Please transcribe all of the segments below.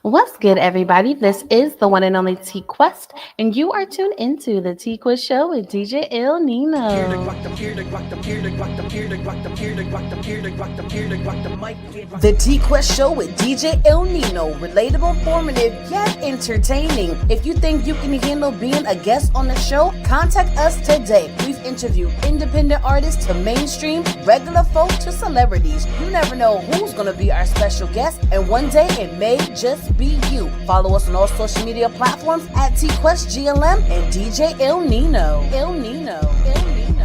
What's good, everybody? This is the one and only TQuest, and you are tuned into the TQuest show with DJ Il Nino. The TQuest show with DJ Il Nino. Relatable, informative, yet entertaining. If you think you can handle being a guest on the show, contact us today. We've interviewed independent artists to mainstream, regular folk to celebrities. You never know who's going to be our special guest, and one day it may just be you. Follow us on all social media platforms at TQuestGLM and DJ Il Nino. Il Nino. Il Nino.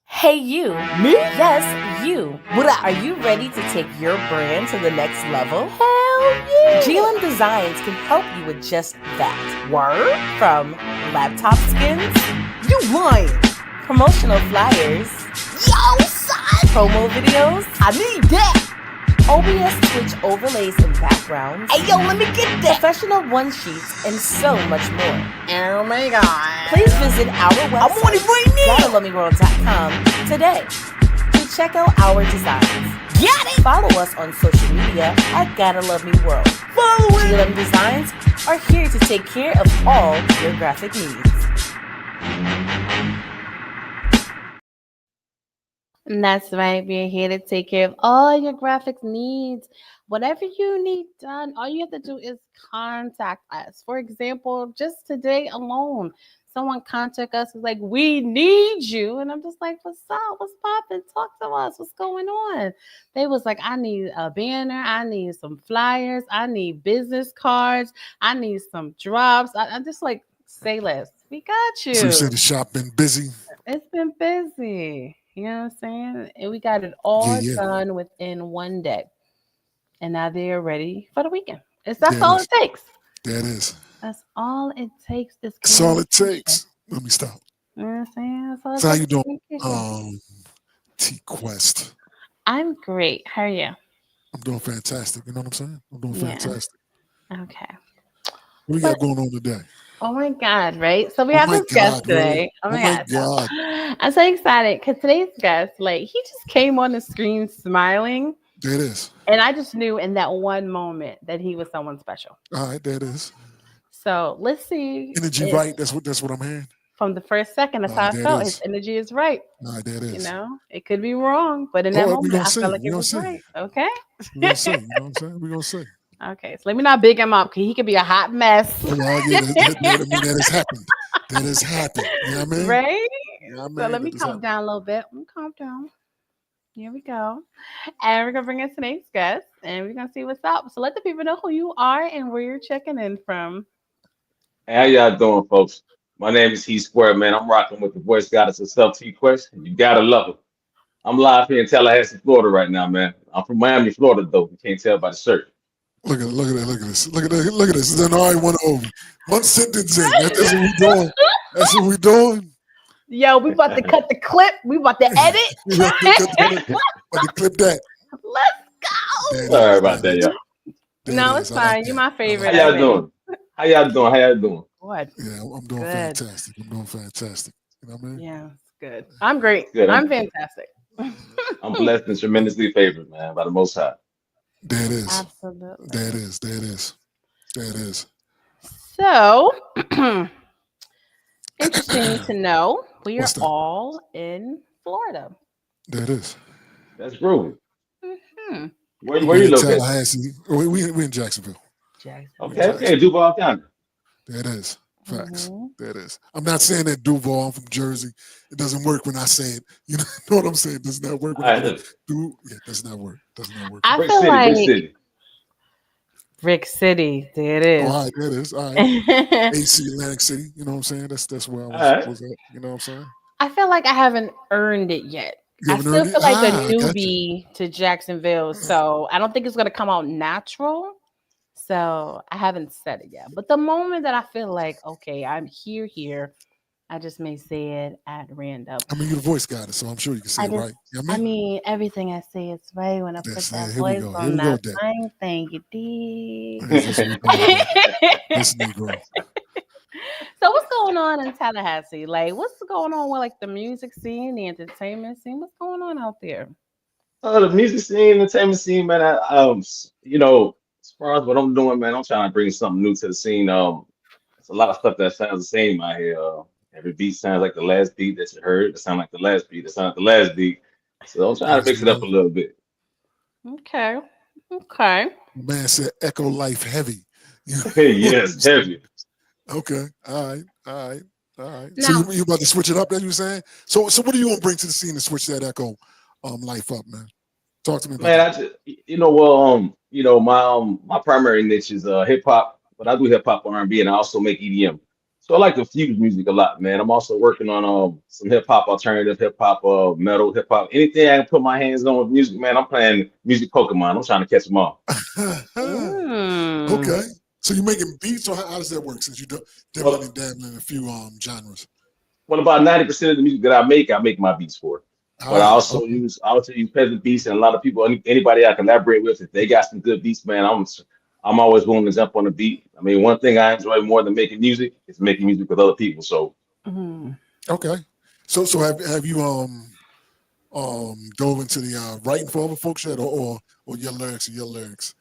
Hey you. Me? Yes, you. What up? Are you ready to take your brand to the next level? Hell yeah! GLM Designs can help you with just that. Word? From laptop skins, You lying? promotional flyers, Yo, son! promo videos, I need that! OBS Twitch overlays and backgrounds, Hey, yo, let me get that! professional one sheets, and so much more. Oh my god. Please visit our I'm on it website, right now! GottaLoveMeWorld.com today to check out our designs. Got it! Follow us on social media at Gotta Love Me World. Follow it! GLM Designs are here to take care of all your graphic needs. And that's right. We're here to take care of all your graphics needs. Whatever you need done, all you have to do is contact us. For example, just today alone, someone contact us is like, "We need you," and I'm just like, "What's up? What's poppin'? Talk to us. What's going on?" They was like, "I need a banner. I need some flyers. I need business cards. I need some drops." I'm just like, "Say less. We got you." So you said the shop been busy. It's been busy. You know what I'm saying? And we got it all Yeah. done within one day. And now they're ready for the weekend. That's That all is. it takes. That is. That's all it takes is That's all it communication. takes. Let me stop. You know what I'm saying? That's all it So how takes you is doing? communication. T-Quest. I'm great. How are you? I'm doing fantastic. You know what I'm saying? I'm doing Yeah. fantastic. Okay. What we got going on today? Oh my God, right? So we Oh have my this guest God, really? today. Oh Oh my my God. So God. I'm so excited because today's guest, like, he just came on the screen smiling. There it is. And I just knew in that one moment that he was someone special. All right, there it is. So let's see. Energy if- right. That's what I'm hearing. From the first second, that's All how right, I there felt. it His is. energy is right. All right, there it You is. know, it could be wrong, but in that Oh, we moment, gonna I see. felt like We it gonna was see. right. Okay. We gonna see. You know what I'm saying? We gonna see. Okay. So let me not big him up because he could be a hot mess. Oh, well, yeah, that has happened. That has happened. You know what I mean? Right? You know what I So mean? let me That has calm happened. down a little bit. Let me calm down. Here we go. And we're going to bring in today's guest and we're going to see what's up. So let the people know who you are and where you're checking in from. Hey, how y'all doing, folks? My name is 2quare, man. I'm rocking with the voice goddess herself, T-Quest, and you gotta love her. I'm live here in Tallahassee, Florida right now, man. I'm from Miami, Florida, though. You can't tell by the shirt. Look at this. Look at this. Then I already went over. One sentence in. That's what we doing. That's what we doing. Yo, we about to cut the clip. We about to edit. We about to clip that. Let's go. There it Sorry is. about There that, it is. y'all. There No, it it's is. I like fine. You're my that. I favorite. How like y'all that. doing? How y'all doing? How y'all doing? What? Yeah, I'm doing Good. fantastic. I'm doing fantastic. You know what I mean? Yeah, it's good. I'm great. Good. I'm fantastic. I'm blessed and tremendously favored, man, by the Most High. There it is. Absolutely. There it is. There it is. There it is. So, interesting to know we are What's that? all in Florida. There it is. That's groovy. Mm-hmm. Where We you in located? Tallahassee. We in Jacksonville. Jackson. Okay, Duval County. There it is. Facts. Mhm. There it is. I'm not saying that Duval. I'm from Jersey. It doesn't work when I say it. You know what I'm saying? It does not work All when I right, go look. do. Yeah, it does not work. Does not work. I Brick feel City, like Brick City. Brick City. There it Oh, is. all right, there it is. All right. AC Atlantic City. You know what I'm saying? That's where I All right. was at. You know what I'm saying? I feel like I haven't earned it yet. You I haven't still earned it? feel like a I got you. newbie to Jacksonville, so I don't think it's gonna come out natural. So I haven't said it yet. But the moment that I feel like, okay, I'm here, I just may say it at random. I mean, you're the voice guy, so I'm sure you can say I it just, right. You know what I I mean? mean, everything I say is right when I put That's that here we voice go. Here on we go that with that. same thing. You dig? That's what we doing today. This Negro. So what's going on in Tallahassee? Like, what's going on with like the music scene, the entertainment scene? What's going on out there? The music scene, entertainment scene, man. You know, far as what I'm doing, man, I'm trying to bring something new to the scene. It's a lot of stuff that sounds the same out here. Every beat sounds like the last beat that you heard. It sounds like the last beat. It sounds like the last beat. So I'm trying to As mix we it up know, a little bit. Okay. Okay. man said echo life heavy. You know what Yes, I'm saying? heavy. Okay, all right, all right, all right. So Now, you about to switch it up? That you saying? So what do you want to bring to the scene to switch that echo life up, man? Talk to me about Man, that. I just my primary niche is hip hop, but I do hip hop R&B, and I also make EDM. So I like to fuse music a lot, man. I'm also working on some hip hop alternative, hip hop metal, hip hop, anything I can put my hands on with music, man. I'm playing music Pokemon. I'm trying to catch them all. mm, Okay. So you making beats, or how does that work? Since you dibbling Well, and dabbling in a few genres. well, about 90% of the music that I make my beats for. But Ah, okay. I also use peasant beats, and a lot of people, anybody I collaborate with, if they got some good beats, man, I'm always willing to jump on the beat. I mean, one thing I enjoy more than making music is making music with other people. So mm. Okay. So have you dove into the writing for other folks yet, or your lyrics and your lyrics?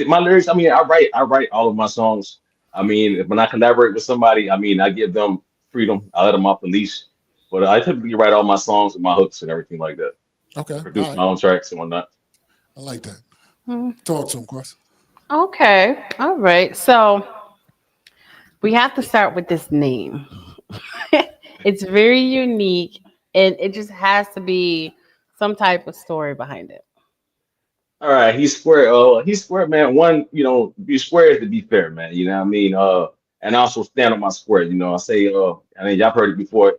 my lyrics, I mean, I write all of my songs. I mean, when I collaborate with somebody, I mean, I give them freedom. I let them off the leash. But I typically write all my songs and my hooks and everything like that. Okay. All Produce right. my own tracks and whatnot. I like that. Mm. Talk to him, Quest. Okay. All right. So we have to start with this name. It's very unique, and it just has to be some type of story behind it. All right, he's square. He's square, man. One, be square is to be fair, man. You know what I mean? And also stand on my square. I say, I mean, y'all heard it before.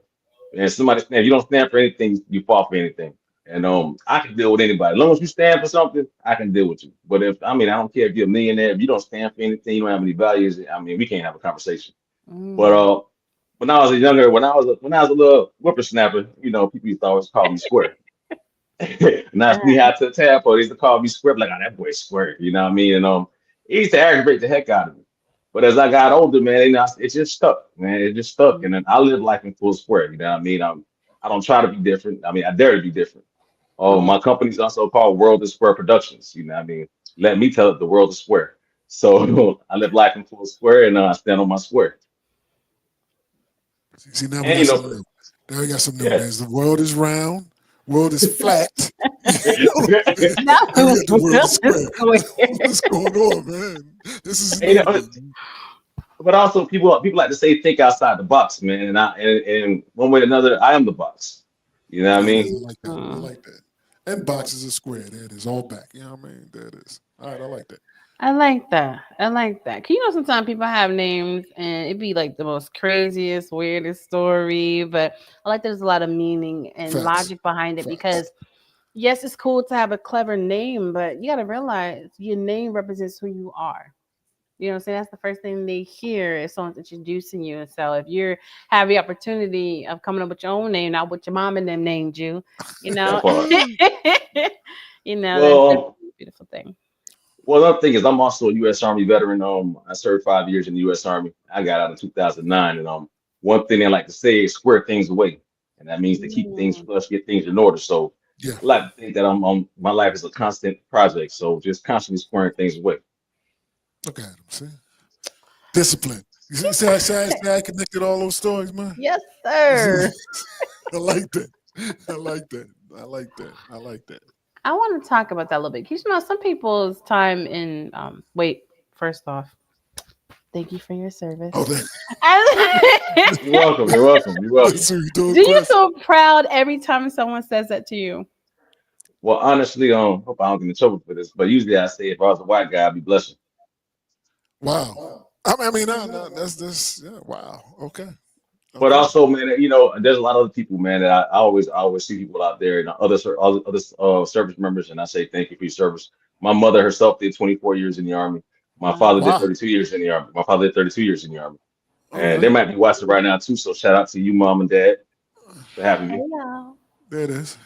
And somebody stand, you don't stand for anything, you fall for anything. And I can deal with anybody. As long as you stand for something, I can deal with you. But I mean, I don't care if you're a millionaire, if you don't stand for anything, you don't have any values. I mean, we can't have a conversation. But Mm. when I was a little whippersnapper, people used to always call me square. And that's knee high to the tadpole. They used to call me square, like, oh, that boy square, you know what I mean? And it used to aggravate the heck out of me. But as I got older, man, it just stuck, man. It just stuck. And then I live life in full square, you know what I mean? I don't try to be different. I mean, I dare to be different. Oh, Mm. my company's also called World is Square Productions, you know what I mean? Let me tell it the world is square. So I live life in full square, and I stand on my square. See, now we And got something new. Now we got something new. yeah. There's the world is round, world is flat. You know what I'm saying? No, And we got the world is it's square. square. What's going on, man? This is And, new to me. but also people like to say think outside the box, man. And one way or another, I am the box. You know what I There it is. mean? I like that. I Mm. like that. And boxes are square. There it is. All back. You know what I mean? There it is. All right. I like that. I like that. I like that. 'Cause sometimes people have names and it'd be like the most craziest, weirdest story, but I like there's a lot of meaning and Facts. logic behind it Facts. because yes, it's cool to have a clever name, but you got to realize your name represents who you are. You know what I'm saying? That's the first thing they hear is someone's introducing you. And so if you have the opportunity of coming up with your own name, not what your mom and them named you, you That know, part. that's Well, definitely a beautiful thing. well, another thing is I'm also a U.S. Army veteran. I served 5 years in the U.S. Army. I got out in 2009, and one thing they like to say is square things away, and that means to keep things Mm. flush, get things in order. So Yeah. I like to think that my life is a constant project. So just constantly squaring things away. Look at him. See? Discipline. You see, I connected all those stories, man. Yes, You see? sir. I like that. I like that. I like that. I like that. I want to talk about that a little bit. 'Cause, some people's time in wait, first off, thank you for your Oh, service. that, You're welcome. You're welcome. You're welcome. that's what you doing, Do you Quest? feel proud every time someone says that to you? Well, honestly, hope I don't get in trouble for this, but usually I say if I was a white guy, I'd be blushing. Wow. I mean, no, that's this. Yeah. Wow. Okay. But Okay. also, man, there's a lot of other people, man, that I always see people out there and other service members, and I say thank you for your service. My mother herself did 24 years in the army. My father Wow. did Wow. 32 years in the army. My father did 32 years in the army, and Okay. they might be watching right now too. So shout out to you, mom and dad, for having me. Hello. There it is.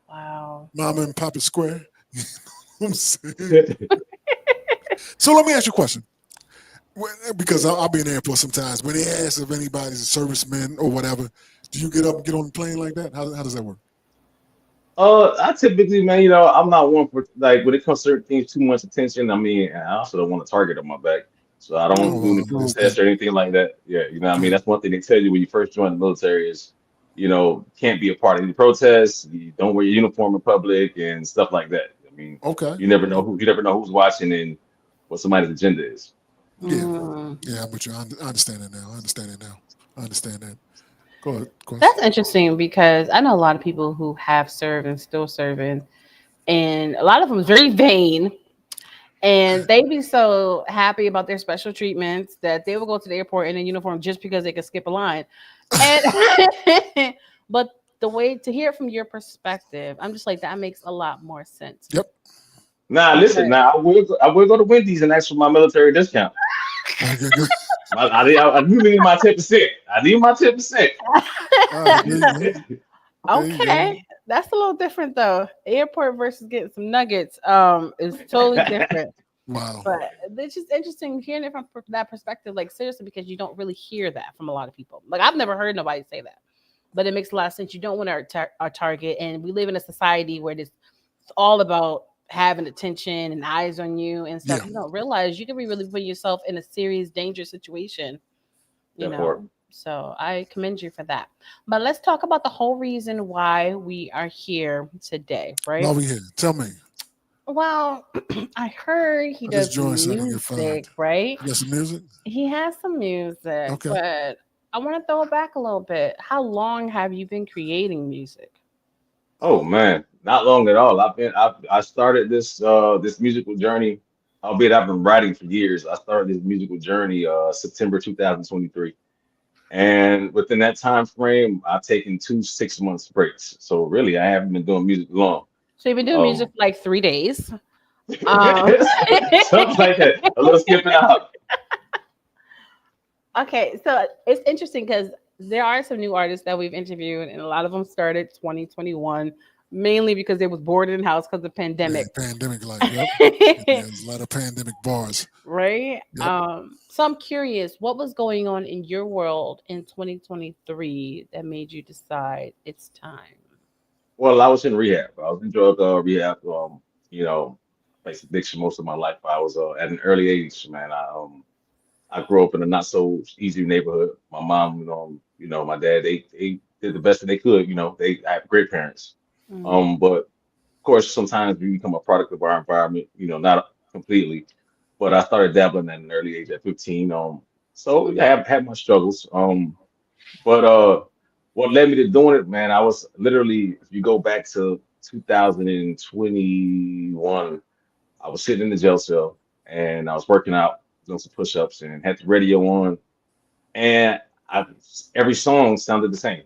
Wow. Mama and Papa Square. You know what I'm saying? So let me ask you a question. Because I'll be in the airport sometimes. When they ask if anybody's a serviceman or whatever, do you get up and get on the plane like that? How does that work? I typically, man, I'm not one for like when it comes to certain things, too much attention. I mean, I also don't want a target on my back, so I Oh, don't do any understand. protests or anything like that. Yeah, what I mean, that's one thing they tell you when you first join the military is, can't be a part of any protests. You don't wear your uniform in public and stuff like that. I mean, Okay. you never know who's watching and what somebody's agenda is. Yeah. Mm. Yeah, but I understand it now. I understand it now. I understand that. Go ahead, Quest. That's interesting because I know a lot of people who have served and still serving, and a lot of them is very vain, and they be so happy about their special treatments that they will go to the airport in a uniform just because they could skip a line. And but the way to hear it from your perspective, I'm just like that makes a lot more sense Yep. Now, listen, because I will go to Wendy's and ask for my military discount. Okay, good. I do need my 10%. I need my 10%. All right, there you go. There you go. okay, that's a little different though. Airport versus getting some nuggets is totally different. Wow. But it's just interesting hearing it from that perspective, like seriously, because you don't really hear that from a lot of people. Like I've never heard nobody say that, but it makes a lot of sense. You don't want our target, and we live in a society where it's all about having attention and eyes on you and stuff. Yeah. You don't realize you can be really putting yourself in a serious, dangerous situation. You That part. know, so I commend you for that. But let's talk about the whole reason why we are here today, While right? we here, tell me. Well, I heard he I just does joined so I can get fined. music, right? You got some music? He has some music, Okay. but I want to throw it back a little bit. How long have you been creating music? Oh man, not long at all. I started this musical journey, albeit I've been writing for years. I started this musical journey September 2023. And within that time frame, I've taken 2 6 months breaks. So really I haven't been doing music long. So you've been doing music Um for like 3 days. Um, Something like that. A little skipping out. okay, so it's interesting because there are some new artists that we've interviewed, and a lot of them started 2021 mainly because they was bored in the house because of the Yeah, pandemic. pandemic life. Yep. Yeah, there's a lot of pandemic bars. Right? Yep. So I'm curious, what was going on in your world in 2023 that made you decide it's time? Well, I was in rehab. I was in drug rehab. You know, face addiction most of my life. I was at an early age, man. I grew up in a not so easy neighborhood. My mom, my dad, they did the best that they could. I have great parents. Mm, But of course, sometimes we become a product of our environment. Not completely, but I started dabbling at an early age at 15. So yeah, I have had my struggles. But what led me to doing it, man, I was literally, if you go back to 2021, I was sitting in the jail cell and I was working out, doing some push-ups, and had the radio on, and every song sounded the same.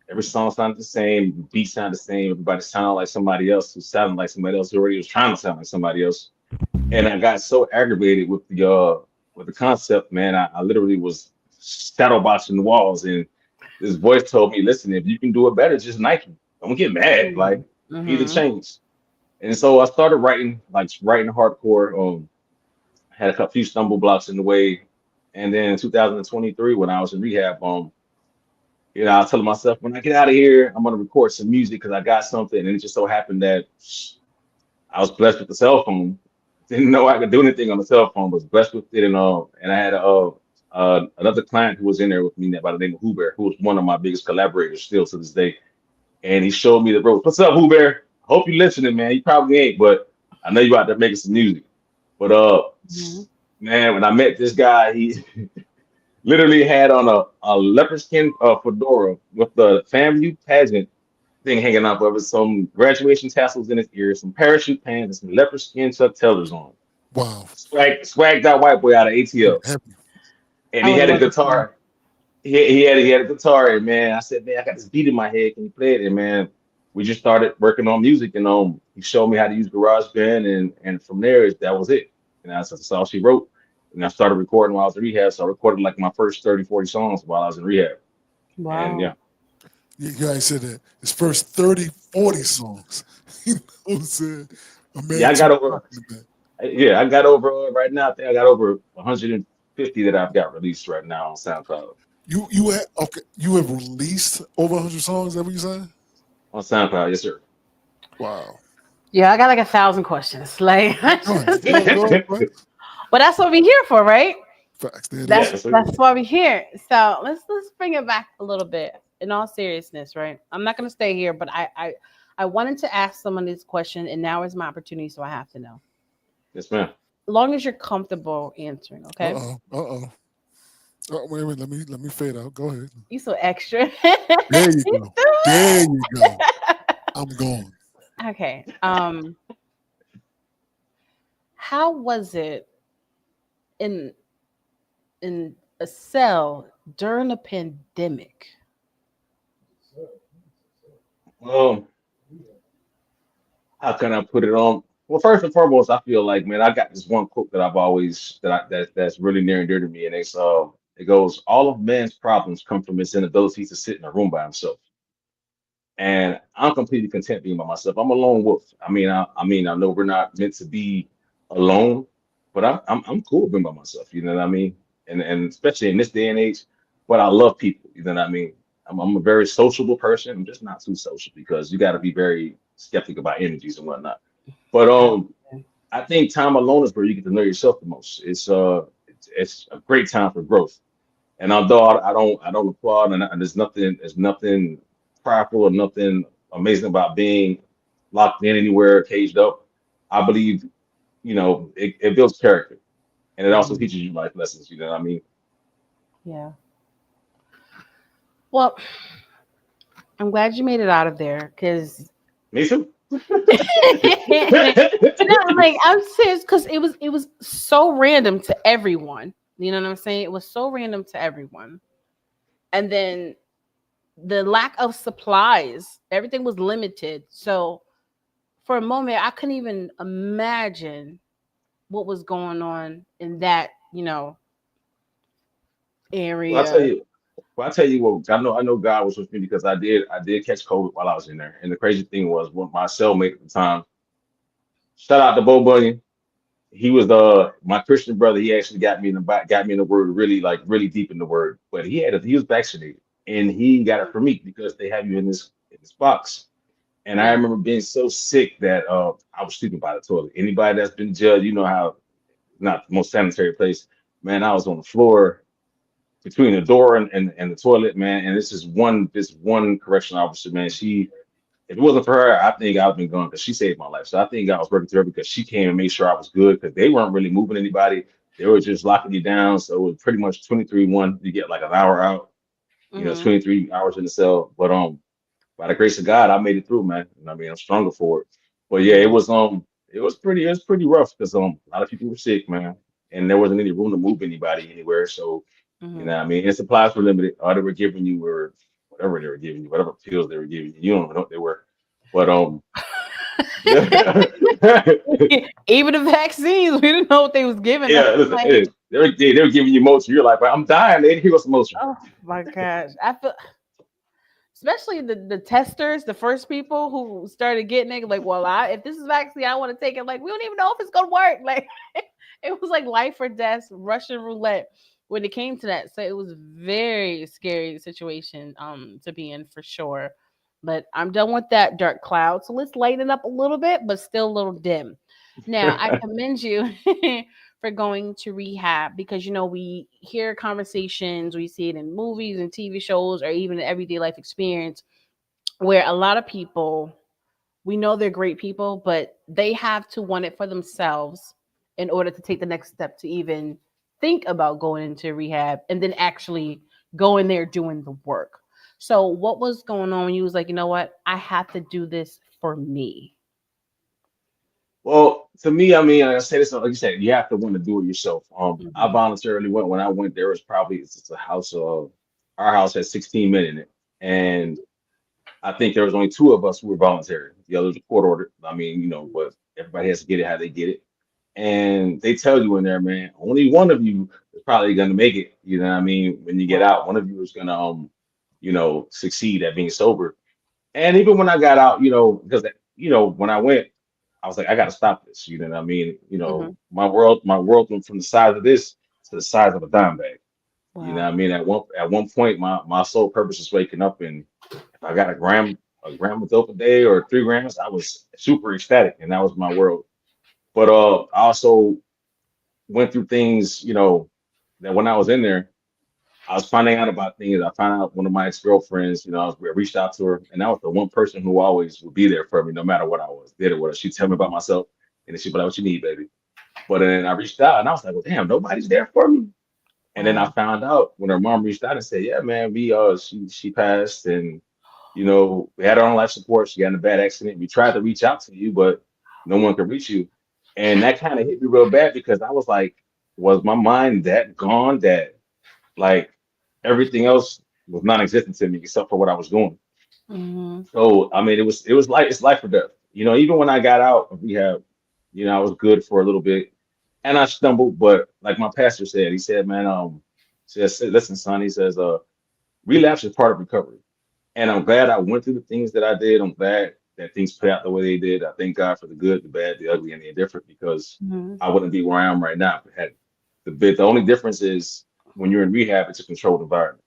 Every song sounded the same, the beat sounded the same, everybody sounded like somebody else who sounded like somebody else who already was trying to sound like somebody else. And I got so aggravated with the concept, man. I literally was shadow boxing the walls, and this voice told me, "Listen, if you can do it better, just Nike. Don't get mad. Like, mm, be the mhm, change." And so I started writing, like writing hardcore. Had a few stumble blocks in the way, and then in 2023, when I was in rehab, I was telling myself, when I get out of here, I'm gonna record some music because I got something, and it just so happened that I was blessed with the cell phone. Didn't know I could do anything on the cell phone, was blessed with it, and I had another client who was in there with me by the name of Huber, who was one of my biggest collaborators still to this day. And he showed me the ropes. What's up, Huber? Hope you listening, man. You probably ain't, but I know you out there making some music. But mhm. man, when I met this guy, he literally had on a leopard skin fedora with the FAMU pageant thing hanging off of it, some graduation tassels in his ears, some parachute pants, and some leopard skin Chuck Taylors on. Wow. Swagged out white boy out of Yeah, ATL, happy. and I he would had a love to see that. guitar. He had a guitar, and man, I said, man, I got this beat in my head. Can you play it? And man, we just started working on music, and he showed me how to use GarageBand, and from there that was it. And that's all she wrote. And I started recording while I was in rehab. So I recorded like my first 30, 40 songs while I was in rehab. And Wow. yeah, You guys said that his first 30, 40 songs. You know what I'm saying? A yeah, man I too got over. fucking man. Yeah, I got over right now. I think I got over 150 that I've got released right now on SoundCloud. You had okay. You have released over 100 songs. Is that what you saying? On SoundCloud, yes, sir. Wow. Yeah, I got like 1,000 questions. Like, Go ahead. Go ahead, bro. but that's what we're here for, right? Facts. There it That's is. Yeah, so that's why we're here. So let's bring it back a little bit. In all seriousness, right? I'm not gonna stay here, but I wanted to ask someone this question, and now is my opportunity, so I have to know. yes, ma'am. As long as you're comfortable answering, Uh okay? oh. Uh oh. Oh, wait a minute. Let me fade out. Go ahead. You so extra. There you go. There you go. I'm gone. Okay. How was it in in a cell during a pandemic? Um, how can I put it on? Well, first and foremost, I feel like, man, I got this one quote that I've always that's really near and dear to me, and it goes, all of man's problems come from his inability to sit in a room by himself. And I'm completely content being by myself. I'm a lone wolf. I know we're not meant to be alone, but I'm cool being by myself. You know what I mean? And especially in this day and age, but I love people. You know what I mean? I'm a very sociable person. I'm just not too social because you got to be very skeptical about energies and whatnot. But I think time alone is where you get to know yourself the most. It's a great time for growth. And although I don't applaud, and there's nothing prideful or nothing amazing about being locked in anywhere, caged up. I believe it builds character, and it also Mhm. teaches you life lessons. You know what I mean? Yeah. Well, I'm glad you made it out of there because Me too. no, like I'm serious because it was so random to everyone. You know what I'm saying? It was so random to everyone. And then the lack of supplies, everything was limited. So for a moment, I couldn't even imagine what was going on in that, Well, I tell area. you, what, I know God was with me because I did catch COVID while I was in there. And the crazy thing was, what my cellmate at the time, shout out to Bo Bunny. He was my Christian brother. He actually got me in the word, really, like really deep in the word. But he was vaccinated, and he got it from me because they have you in this box. And I Yeah. remember being so sick that I was sleeping by the toilet. Anybody that's been judged, you know how not the most sanitary place. Man, I was on the floor between the door and the toilet, man. And this one correctional officer, man, if it wasn't for her, I think I'd been gone because she saved my life. So I think I was working through her because she came and made sure I was good because they weren't really moving anybody. They were just locking you down. So it was pretty much 23-1. You get like an hour out, Hmm. 23 hours in the cell. But by the grace of God, I made it through, man. And I mean, I'm stronger for it. But yeah, Yeah. it was pretty rough because a lot of people were sick, man, and there wasn't any room to move anybody anywhere. So Hmm. what I mean, and supplies were limited. All they were giving you were whatever they were giving you, whatever pills they were giving you. You don't even know what they were. But yeah, Even the vaccines, we didn't know what they was giving us. yeah. Listen, Like, they were giving you motion. You're like, I'm dying. They Here goes some motion. oh my gosh. I feel especially the testers, the first people who started getting it, like, well, if this is vaccine, I want to take it. Like, we don't even know if it's gonna work. Like, it was like life or death, Russian roulette when it came to that. So it was very scary situation to be in for sure. But I'm done with that dark cloud. So let's lighten up a little bit, but still a little dim. Now I commend you for going to rehab because we hear conversations, we see it in movies and TV shows, or even in everyday life experience, where a lot of people, we know they're great people, but they have to want it for themselves in order to take the next step to even think about going into rehab and then actually going there doing the work. So what was going on when you was like, you know what, I have to do this for me? Well, to me, I mean, like I said, like you said, you have to want to do it yourself. I Hmm. voluntarily went. When I went, there was probably it's a house of our house had 16 men in it, and I think there was only two of us who were voluntary. The others were court ordered. I mean, but everybody has to get it how they get it. And they tell you in there, man, only one of you is probably going to make it. You know what I mean? When you get Wow. out, one of you is going to, succeed at being sober. And even when I got out, because, when I went, I was like, I got to stop this. You know what I mean? Hmm. My world went from the size of this to the size of a dime bag. You know Wow. what I mean? At one point, my sole purpose is waking up, and if I got a gram a gram of dope a day or 3 grams, I was super ecstatic, and that was my world. But I also went through things, that when I was in there, I was finding out about things. I found out one of my ex-girlfriends, I reached out to her, and that was the one person who always would be there for me, no matter what I was, did or what. She'd tell me about myself, and then she'd be like, "What you need, baby?" But then I reached out, and I was like, "Well, damn, nobody's there for me." And then I Wow. found out when her mom reached out and said, "Yeah, man, she passed, and we had her on life support. She got in a bad accident. We tried to reach out to you, but no one could reach you." And that kind of hit me real bad because I was like, was my mind that gone that like everything else was non-existent to me except for what I was doing? Mm-hmm. So I mean, it was like it's life or death. Even when I got out of rehab, I was good for a little bit, and I stumbled. But like my pastor said, he said, "Man, says, listen, son," he says, relapse is part of recovery." And I'm glad I went through the things that I did. I'm glad that things played out the way they did. I thank God for the good, the bad, the ugly, and the indifferent because Mm-hmm. I wouldn't be where I am right now. If it had the only difference is when you're in rehab, it's a controlled environment.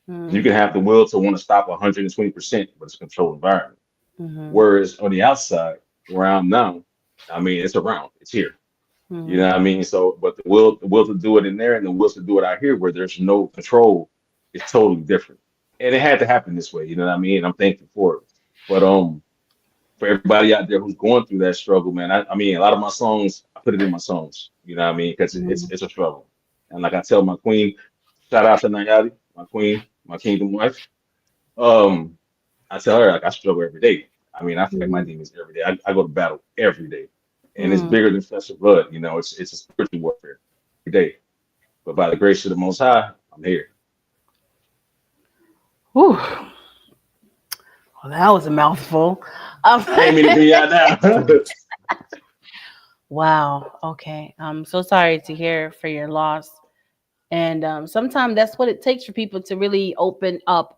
You can have the will to want to stop 120%, but it's a controlled environment. Mm-hmm. Whereas on the outside, where I'm now, I mean, it's around, it's here. You know Mm-hmm. what I mean? So, but the will to do it in there and the will to do it out here, where there's no control, is totally different. And it had to happen this way. You know what I mean? I'm thankful for it. But for everybody out there who's going through that struggle, man, I mean, a lot of my songs, I put it in my songs. You know what I mean? Because it's a struggle. And like I tell my queen, shout out to Nayadi, my queen, my kingdom wife. Um, I tell her like I struggle every day. I mean, I fight my Mm-hmm. demons every day. I go to battle every day, and it's Mm-hmm. bigger than flesh and blood. It's a spiritual warfare every day. But by the grace of the Most High, I'm here. Whew. Well, that was a mouthful. Um, I ain't mean to bring y'all down. wow. Okay. I'm so sorry to hear for your loss. And sometimes that's what it takes for people to really open up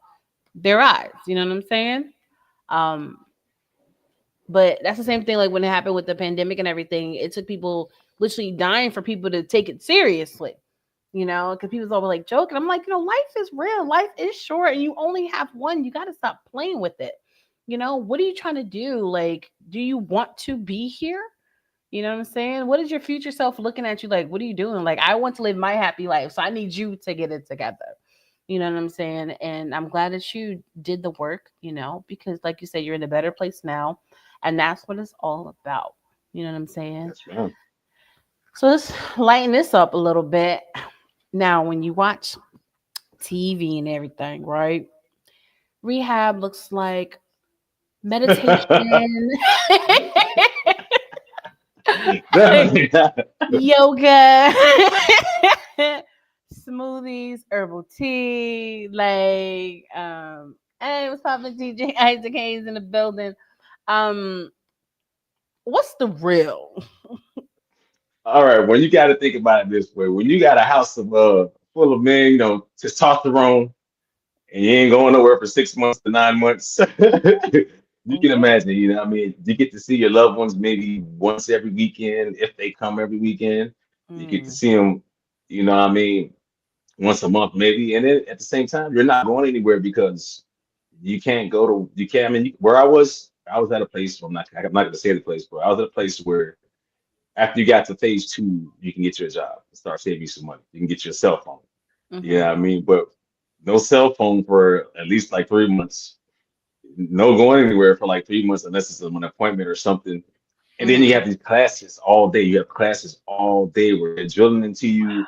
their eyes. You know what I'm saying? Um, but that's the same thing like when it happened with the pandemic and everything. It took people literally dying for people to take it seriously. Because people always like joking. I'm like, life is real. Life is short, and you only have one. You got to stop playing with it. What are you trying to do? Like, do you want to be here? You know what I'm saying? What is your future self looking at you like? What are you doing? Like, I want to live my happy life, so I need you to get it together. You know what I'm saying? And I'm glad that you did the work, because like you said, you're in a better place now. And that's what it's all about. You know what I'm saying? Yes, ma'am. So let's lighten this up a little bit. Now, when you watch TV and everything, right? Rehab looks like meditation, Definitely not. yoga, smoothies, herbal tea, like hey, what's poppin', DJ Isaac Hayes in the building. Um, what's the real? All right, when you got to think about it this way, when you got a house of full of men, testosterone, and you ain't going nowhere for 6 months to 9 months, you can Yeah. imagine, what I mean, you get to see your loved ones maybe once every weekend, if they come every weekend. You get to Mm, see them, what I mean, once a month maybe. And then at the same time, you're not going anywhere because you can't, I mean, where I was at a place, I'm not going to say the place, but I was at a place where after you got to phase 2, you can get your job and start saving you some money. You can get your cell phone. You know mm-hmm, what I mean? But no cell phone for at least like 3 months. No going anywhere for like 3 months unless it's an appointment or something. And then you mm-hmm, have these classes all day. You have classes all day where they're drilling into you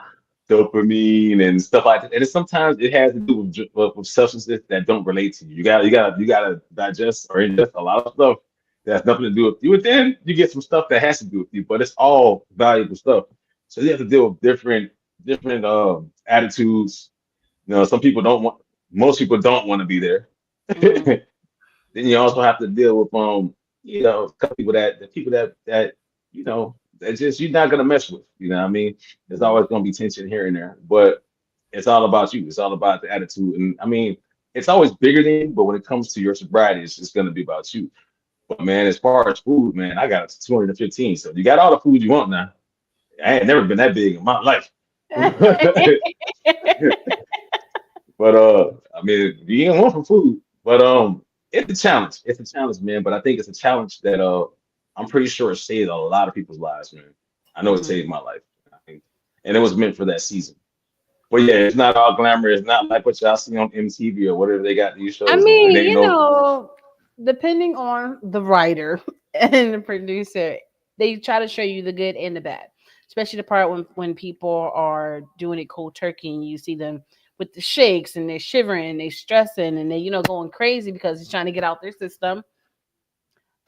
dopamine and stuff like that. And sometimes it has to do with substances that don't relate to you. You gotta digest or ingest a lot of stuff that has nothing to do with you. And then you get some stuff that has to do with you, but it's all valuable stuff. So you have to deal with different attitudes. Some people don't want. Most people don't want to be there. mm-hmm, Then you also have to deal with a couple people the people that that just you're not gonna mess with. You know what I mean? There's mm-hmm. always gonna be tension here and there, but it's all about you. It's all about the attitude. And I mean, it's always bigger than you, but when it comes to your sobriety, it's just gonna be about you. But man, as far as food, man, I got it to 215. So you got all the food you want now. I ain't never been that big in my life. But I mean, you ain't want for food. But it's a challenge. It's a challenge, man. But I think it's a challenge that I'm pretty sure it saved a lot of people's lives, man. I know it Mhm. saved my life. I think, and it was meant for that season. But yeah, it's not all glamour. It's not like what y'all see on MTV or whatever they got these I shows on. It mean, ain't no. depending on the writer and the producer, they try to show you the good and the bad. Especially the part when people are doing it cold turkey and you see them with the shakes and they're shivering and they're stressing and they, going crazy because it's trying to get out their system.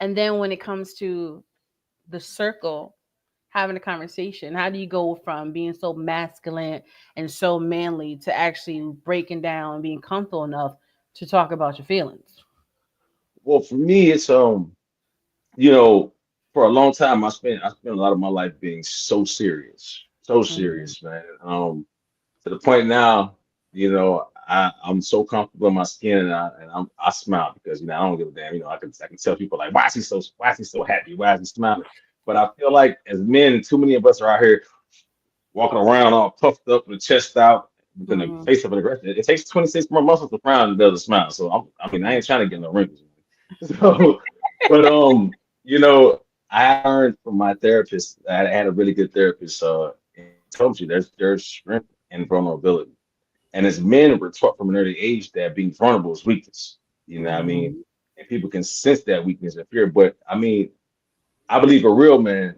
And then when it comes to the circle having a conversation, how do you go from being so masculine and so manly to actually breaking down and being comfortable enough to talk about your feelings? Well, for me, it's you know, for a long time, I spent a lot of my life being so Mm-hmm. serious, man. To the point now, I'm so comfortable in my skin, and I smile because I don't give a damn. I can tell people like, why is he so happy? Why is he smiling? But I feel like as men, too many of us are out here walking around all puffed up with the chest out, with the Mm-hmm. face of an aggressive. It takes 26 more muscles to frown than it does a smile. So I mean, I ain't trying to get no wrinkles. So, but you know, I learned from my therapist. I had a really good therapist. And he told you there's strength in vulnerability, and as men, we're taught from an early age that being vulnerable is weakness. You know what I mean? Mm-hmm. And people can sense that weakness and fear. But I mean, I believe a real man,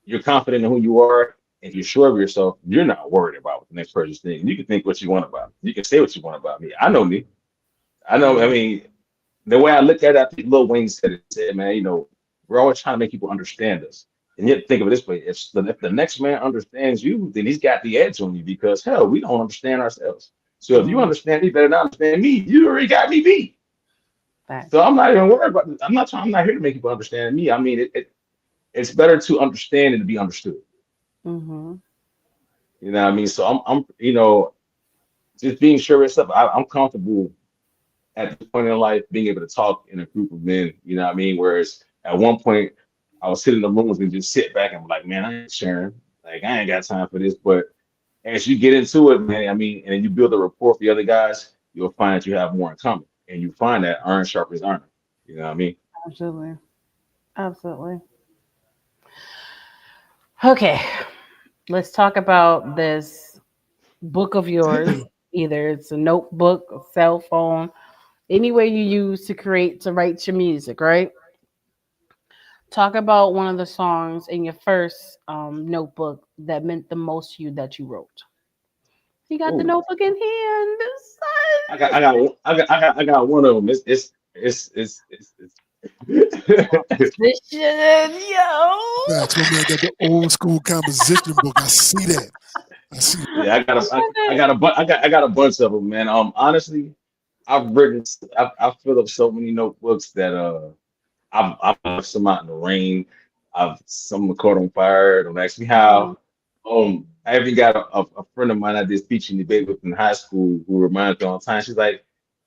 you're confident in who you are and you're sure of yourself, you're not worried about what the next person's thinking. You can think what you want about me. You can say what you want about me. I know me. I know, I Mm-hmm. mean, the way I look at it, I think Lil Wayne said it, said, man, we're always trying to make people understand us. And yet think of it this way, if the next man understands you, then he's got the edge on you because hell, we don't understand ourselves. So if you Mm-hmm. understand me better than I understand me, you already got me beat. So Facts. I'm not even worried about I'm not here to make people understand me. I mean it's better to understand than to be understood. Mm-hmm. You know what I mean? So I'm just being sure of yourself. I'm comfortable at this point in life being able to talk in a group of men. You know what I mean? Whereas at one point I was sitting in the rooms and just sit back and be like, man, I ain't sharing. Like I ain't got time for this. But as you get into it, man, I mean, and then you build a rapport with the other guys, you'll find that you have more in common. And you find that iron sharpens iron. You know what I mean? Absolutely. Absolutely. Okay, let's talk about this book of yours. Either it's a notebook, a cell phone, any way you use to write your music, right? Talk about one of the songs in your first notebook that meant the most to you that you wrote. You got the Ooh, notebook in hand, I got one of them. It's composition, yo. Facts. My man got the old school composition book. I see that. I see that. Yeah, I love it. I got a bunch of them, man. Honestly, I've filled up so many notebooks that I've left some out in the rain. I've some caught on fire. Don't ask me Mhm. how. I even got a friend of mine I did speech and debate with in high school who reminds me all the time. She's like,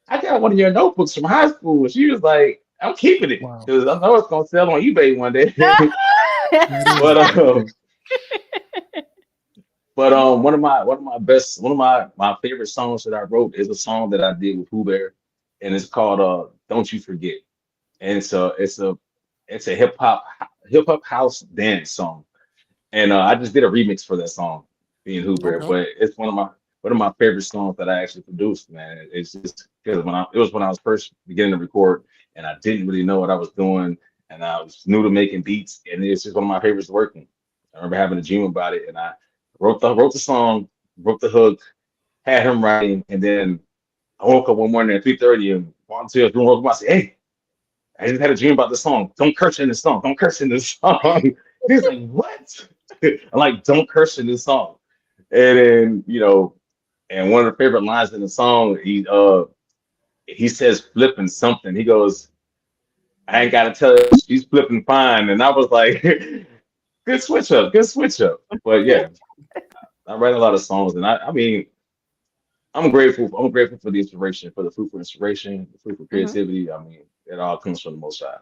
I got one of your notebooks from high school. She was like, I'm keeping it Wow. because I know it's gonna sell on eBay one day. That is. but one of my favorite songs that I wrote is a song that I did with Who Bear, and it's called "Don't You Forget." And it's a hip hop house dance song, and I just did a remix for that song, being Who Bear. Okay. But it's one of my favorite songs that I actually produced, man. It's just because it was when I was first beginning to record, and I didn't really know what I was doing, and I was new to making beats, and it's just one of my favorites working. I remember having a dream about it, and I wrote the song, wrote the hook, had him writing, and then I woke up one morning at 3:30 and walked into his room. Woke up, I said, "Hey, I just had a dream about this song. Don't curse in this song. Don't curse in this song." He's like, "What?" I'm like, "Don't curse in this song." And then and one of the favorite lines in the song, he says flipping something. He goes, "I ain't gotta tell her she's flipping fine." And I was like, "Good switch up, good switch up." But yeah, I write a lot of songs, and I mean, I'm grateful. I'm grateful for the inspiration, for the food for inspiration, the food for Mhm. creativity. I mean, it all comes from the Most High.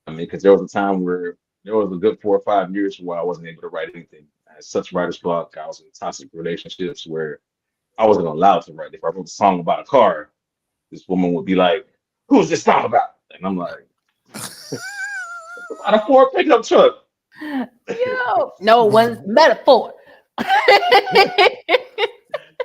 I mean, because there was a time where there was a good 4 or 5 years where I wasn't able to write anything. I had such writer's block. I was in toxic relationships where I wasn't allowed to write. If I wrote a song about a car, this woman would be like, Who's this song about? And I'm like, about a Ford pickup truck. Yo, no Wow. one's metaphor.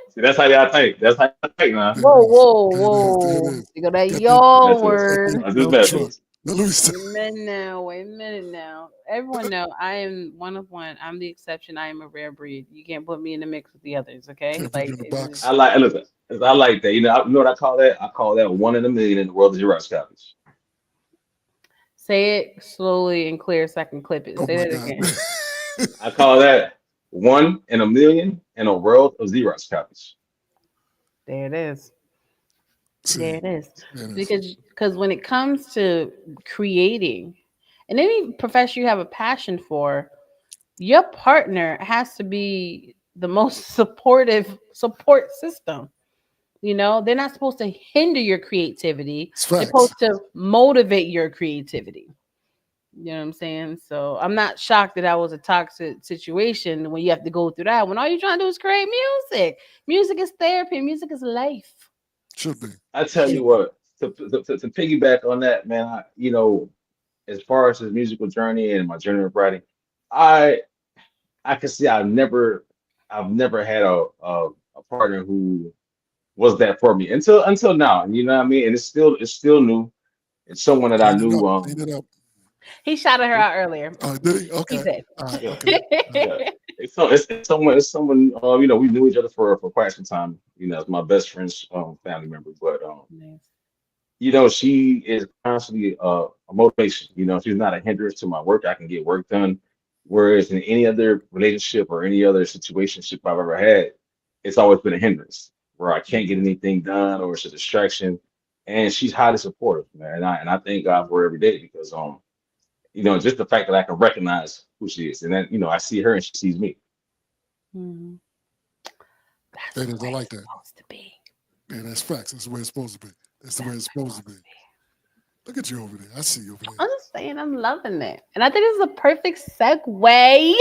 See, that's how y'all think. That's how y'all think, man. There it Whoa, is. whoa, There it is. There it whoa. is. You got that Got that y'all Metaphors. got word. that That's just dump truck. metaphors. Now let me Wait stop. a minute now. Wait a minute now. Everyone know I am one of one. I'm the exception. I am a rare breed. You can't put me in the mix with the others, okay? Can't put you Like in the it's box. just, I like, listen, I like that. You know what I call that? I call that 1 in a million in the world of Xerox copies. say it slowly and clear so I can clip it. Oh Say my that God. again. I call that 1 in a million in a world of Xerox copies. There it is. See, There it is. there it is. Because when it comes to creating, and any profession you have a passion for, your partner has to be the most supportive support system. You know, they're not supposed to hinder your creativity. It's They're facts. supposed to motivate your creativity. You know what I'm saying? So I'm not shocked that that was a toxic situation when you have to go through that. When all you're trying to do is create music. Music is therapy. Music is life. Should be. I tell you what, to piggyback on that, man, as far as his musical journey and my journey of writing, I I can see I've never had a partner who was that for me until now. You know what I mean? And it's still new. It's someone that I Clean it knew. up. Clean it up. He shouted her out earlier. Oh, did he? He Okay. said. All right. Yeah, Okay. All right. yeah. It's someone. We knew each other for quite some time. As my best friend's family member. But Nice. she is constantly a motivation. She's not a hindrance to my work. I can get work done. Whereas in any other relationship or any other situationship I've ever had, it's always been a hindrance where I can't get anything done or it's a distraction. And she's highly supportive, man. And I thank God for her every day because just the fact that I can recognize who she is, and then I see her and she sees me. Mhm. That's That the is. I way like it's that. supposed to be. Yeah, that's facts. That's the way it's supposed to be. That's the way it's That's supposed to be. Look at you over there. I see you over there. I'm just saying, I'm loving it. And I think this is a perfect segue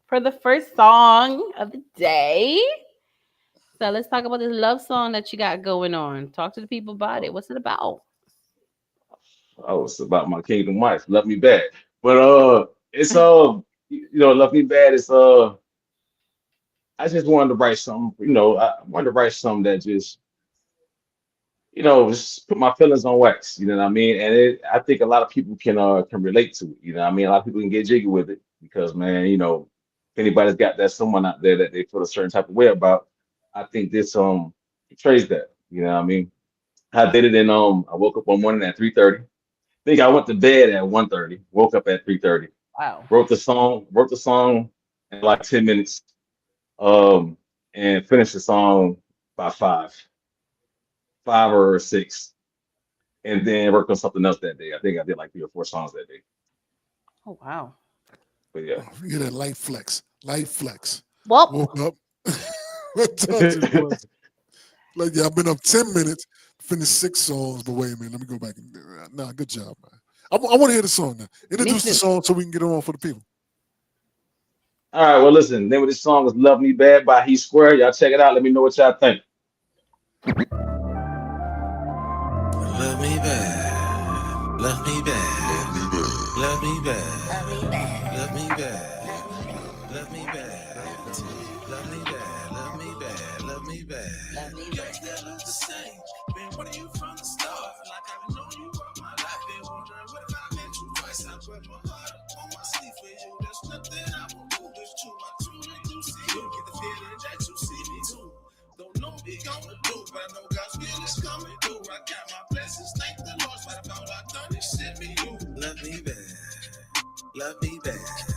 for the first song of the day. So let's talk about this love song that you got going on. Talk to the people about it. Oh, What's it about? it's about my kingdom wife, love me bad, but it's love me bad. It's I just wanted to write something. I wanted to write something that just put my feelings on wax. You know what I mean? And I think a lot of people can relate to it. You know what I mean? A lot of people can get jiggy with it because, man, if anybody's got that someone out there that they feel a certain type of way about, I think this portrays that. You know what I mean? I did it I woke up one morning at 3:30. Think I went to bed at 1:30, woke up at 3:30, Wow. wrote the song in like 10 minutes, um, and finished the song by five or six, and then worked on something else that day. I think I did like 3 or 4 songs that day. Oh wow. But yeah. Oh, you get that light flex. Light flex. Well, Woke up. What time it was? Like, yeah, I've been up 10 minutes, finished 6 songs, but wait a minute, let me go back and nah, good job, man. I want to hear the song now. me Introduce the too. song so we can get it on for the people. All right, well, listen, the name of this song is Love Me Bad by He Square. Y'all check it out. Let me know what y'all think. Love me bad, love me bad, love me bad, love me bad, love me bad, love me bad, love me bad, love me bad. You still look the same. Been wanting you from the start. Like I've known you all my life. Been wondering what if I met you twice. I put my heart up on my sleeve for you. There's nothing I won't do. It's true. I truly do see you. Get the feeling that you see me too. Don't know what we gonna do, but I know God's will is coming through. I got my blessings, thank the Lord. But if all I done is shit me, you love me bad, love me bad,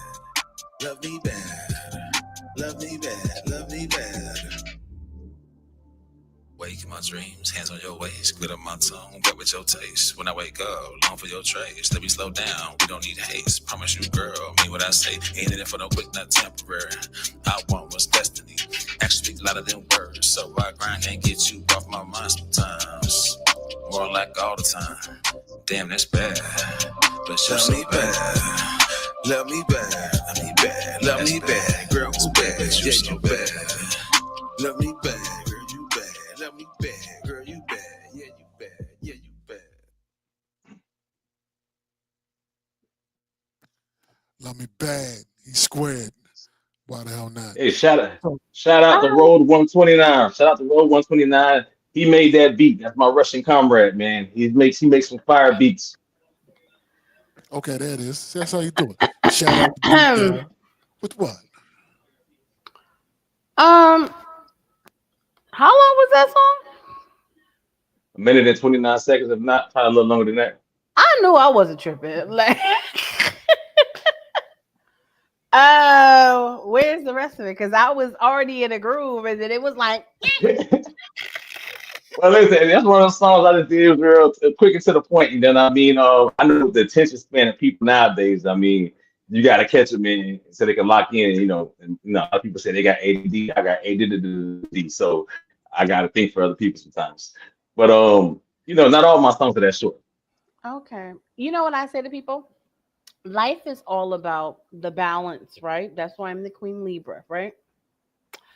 love me bad, love me bad, love me bad. Wake in my dreams, hands on your waist, glitter my tongue, wet with your taste. When I wake up, long for your trace. Let me slow down, we don't need haste. Promise you, girl, mean what I say. Ain't in it for no quick, not temporary. I want what's destiny. Actions speak louder than words, so I grind and get you off my mind sometimes. More like all the time. Damn, that's bad. But you love me bad. Love me bad. Love me bad. Love me bad. Girl, who's bad? You so bad. Love me bad. Girl, you bad. Love me bad. Girl, you bad. Yeah, you bad. Yeah, you bad. Love me bad. He's squared. Why the hell not? Hey, So, shout out to Um, Road 129. Shout out to Road 129. He made that beat. That's my Russian comrade, man. He makes some fire beats. okay, there it is. That's how you do it. Shout out to Beat Guy. With what? how long was that song? A minute and 29 seconds, if not, probably a little longer than that. I knew I wasn't tripping. Like, oh, where's the rest of it? Because I was already in a groove, and then it was like, Well, listen, that's one of those songs I just did was real quick and to the point. And then I mean, I know the attention span of people nowadays. I mean, you got to catch them in so they can lock in. And a lot of people say they got ADD. I got ADD, so I got to think for other people sometimes. But not all my songs are that short. okay. You know what I say to people? Life is all about the balance, right? That's why I'm the Queen Libra, right?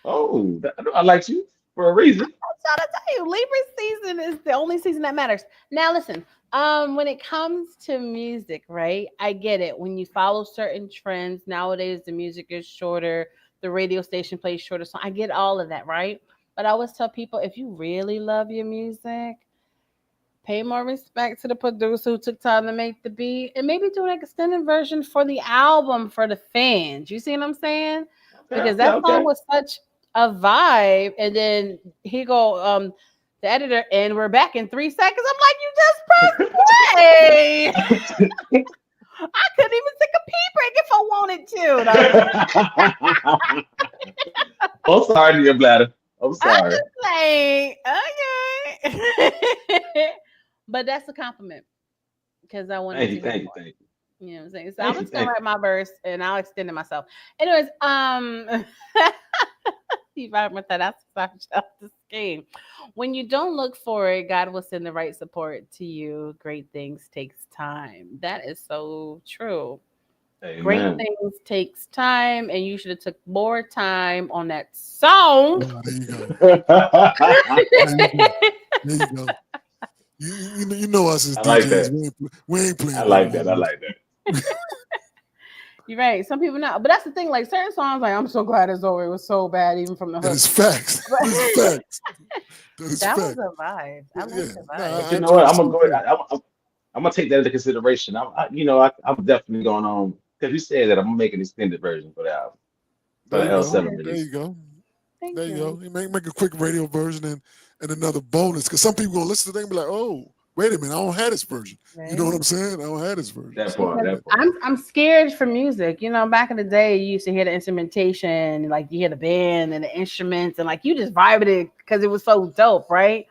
Oh, I like you for a reason. I'm trying to tell you, Libra season is the only season that matters. Now, listen, when it comes to music, right? I get it. When you follow certain trends nowadays, the music is shorter, the radio station plays shorter. So I get all of that, right? But I always tell people if you really love your music, pay more respect to the producer who took time to make the beat and maybe do an extended version for the album for the fans. You see what I'm saying? Okay, Because okay, that song okay. was such a vibe. And then he go, the editor, and we're back in 3 seconds. I'm like, you just pressed play. I couldn't even take a pee break if I wanted to. I'm sorry, dear bladder. I'm I sorry. just like, okay. But that's a compliment because I wanted Thank to you, hear thank you, more. thank you, You know what I'm saying? So I'm thank you, just gonna thank write my verse and I'll extend it myself. Anyways, that's such a scheme. When you don't look for it, God will send the right support to you. Great things takes time. That is so true. you. Great Amen. things takes time, and you should have took more time on that song. There you go. I There you go. There you go. You know us as like DJs. that. We ain't I playing none like of that that. I music. like that. You're right. Some people not, but that's the thing. Like certain songs, like I'm so glad it's over. It was so bad, even from the That hook. is facts. But That is facts. That is that was fact. a vibe. I like Yeah. the No, vibe. But you I know what? I'm gonna understand go. too. I'm gonna take that into consideration. I'm definitely going on because you said that I'm gonna make an extended version for the album for There the you go. L7 Yes, There release. you go. thank There you go. you. You make a quick radio version and another bonus. Because some people gonna listen to them and be like, oh, wait a minute, I don't have this version. You know what Right. I'm saying? I don't have this version. That So part. Because That part. I'm scared for music. You know, back in the day, you used to hear the instrumentation, like you hear the band and the instruments, and like you just vibed it because it was so dope, right?